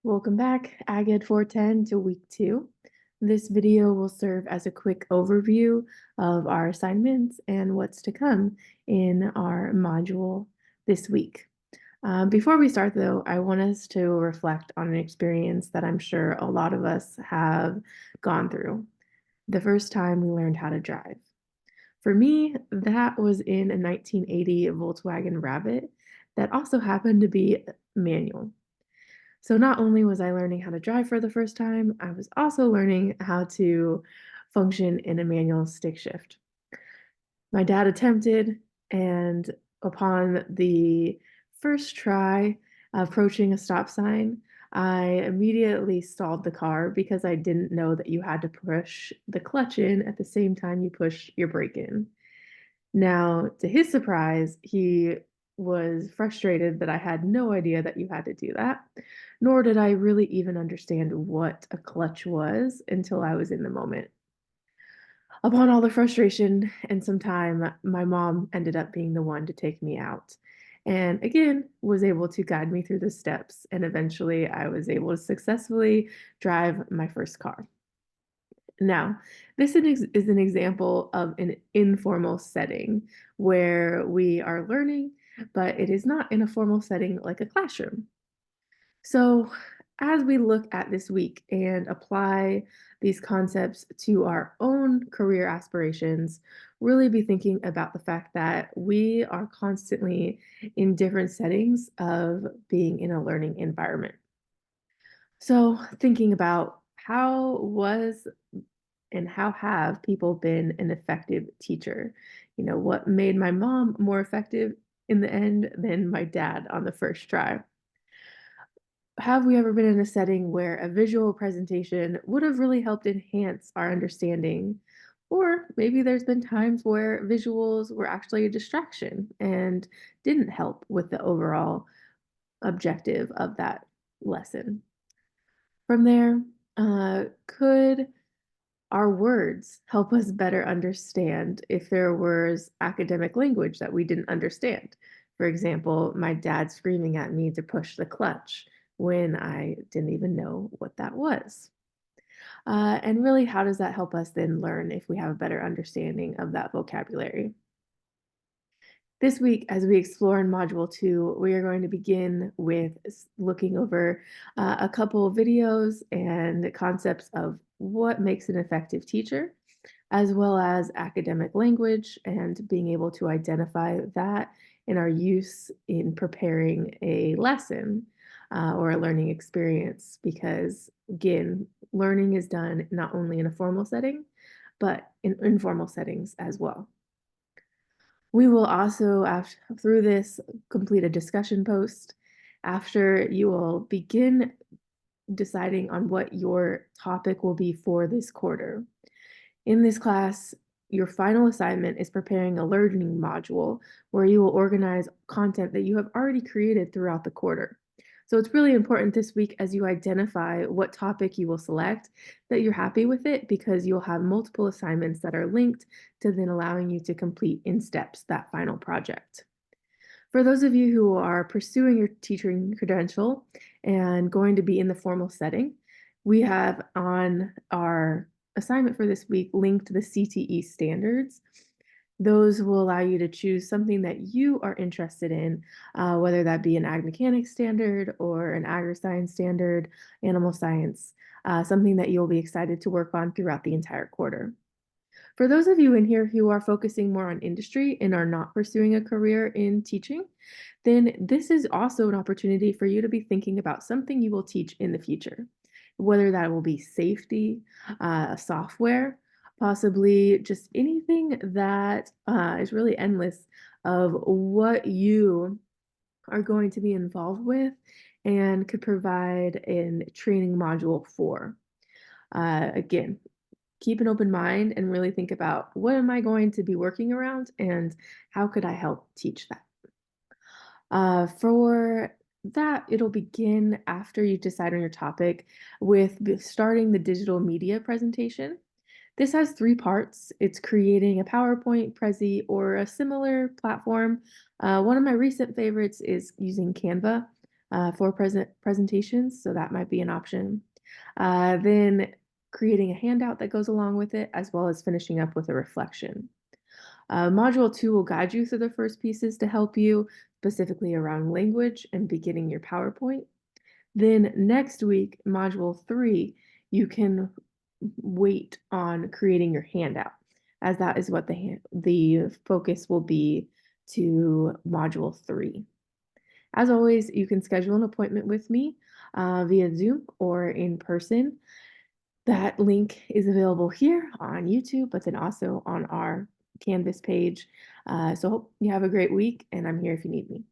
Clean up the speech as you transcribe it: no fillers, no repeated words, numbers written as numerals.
Welcome back, Agate 410 to week 2. This video will serve as a quick overview of our assignments and what's to come in our module this week. Before we start though, I want us to reflect on an experience that I'm sure a lot of us have gone through. The first time we learned how to drive. For me, that was in a 1980 Volkswagen Rabbit that also happened to be manual. So not only was I learning how to drive for the first time, I was also learning how to function in a manual stick shift. My dad attempted, and upon the first try approaching a stop sign, I immediately stalled the car because I didn't know that you had to push the clutch in at the same time you push your brake in. Now, to his surprise, he was frustrated that I had no idea that you had to do that, nor did I really even understand what a clutch was until I was in the moment. Upon all the frustration and some time, my mom ended up being the one to take me out. And again, was able to guide me through the steps. And eventually, I was able to successfully drive my first car. Now, this is an example of an informal setting where we are learning, but it is not in a formal setting like a classroom. So, as we look at this week and apply these concepts to our own career aspirations, really be thinking about the fact that we are constantly in different settings of being in a learning environment. So, thinking about how was and how have people been an effective teacher? What made my mom more effective in the end than my dad on the first try? Have we ever been in a setting where a visual presentation would have really helped enhance our understanding? Or maybe there's been times where visuals were actually a distraction and didn't help with the overall objective of that lesson. From there, could our words help us better understand if there was academic language that we didn't understand? For example, my dad screaming at me to push the clutch when I didn't even know what that was. And really, how does that help us then learn if we have a better understanding of that vocabulary? This week, as we explore in Module 2, we are going to begin with looking over a couple of videos and concepts of what makes an effective teacher, as well as academic language and being able to identify that in our use in preparing a lesson or a learning experience. Because, again, learning is done not only in a formal setting, but in informal settings as well. We will also, after, through this, complete a discussion post. After, you will begin deciding on what your topic will be for this quarter. In this class, your final assignment is preparing a learning module where you will organize content that you have already created throughout the quarter. So it's really important this week as you identify what topic you will select that you're happy with it, because you'll have multiple assignments that are linked to then allowing you to complete in steps that final project. For those of you who are pursuing your teaching credential and going to be in the formal setting, we have on our assignment for this week linked the CTE standards. Those will allow you to choose something that you are interested in, whether that be an ag mechanics standard or an agri-science standard, animal science, something that you'll be excited to work on throughout the entire quarter. For those of you in here who are focusing more on industry and are not pursuing a career in teaching, then this is also an opportunity for you to be thinking about something you will teach in the future, whether that will be safety, software, possibly just anything that is really endless of what you are going to be involved with and could provide a training module for. Again, keep an open mind and really think about what am I going to be working around and how could I help teach that. For that, it'll begin after you decide on your topic with starting the digital media presentation. This has three parts. It's creating a PowerPoint, Prezi, or a similar platform. One of my recent favorites is using Canva. for presentations, so that might be an option. Then creating a handout that goes along with it, as well as finishing up with a reflection. Module 2 will guide you through the first pieces to help you, specifically around language and beginning your PowerPoint. Then next week, Module 3, you can wait on creating your handout, as that is what the focus will be to Module 3. As always, you can schedule an appointment with me via Zoom or in person. That link is available here on YouTube, but then also on our Canvas page. So hope you have a great week, and I'm here if you need me.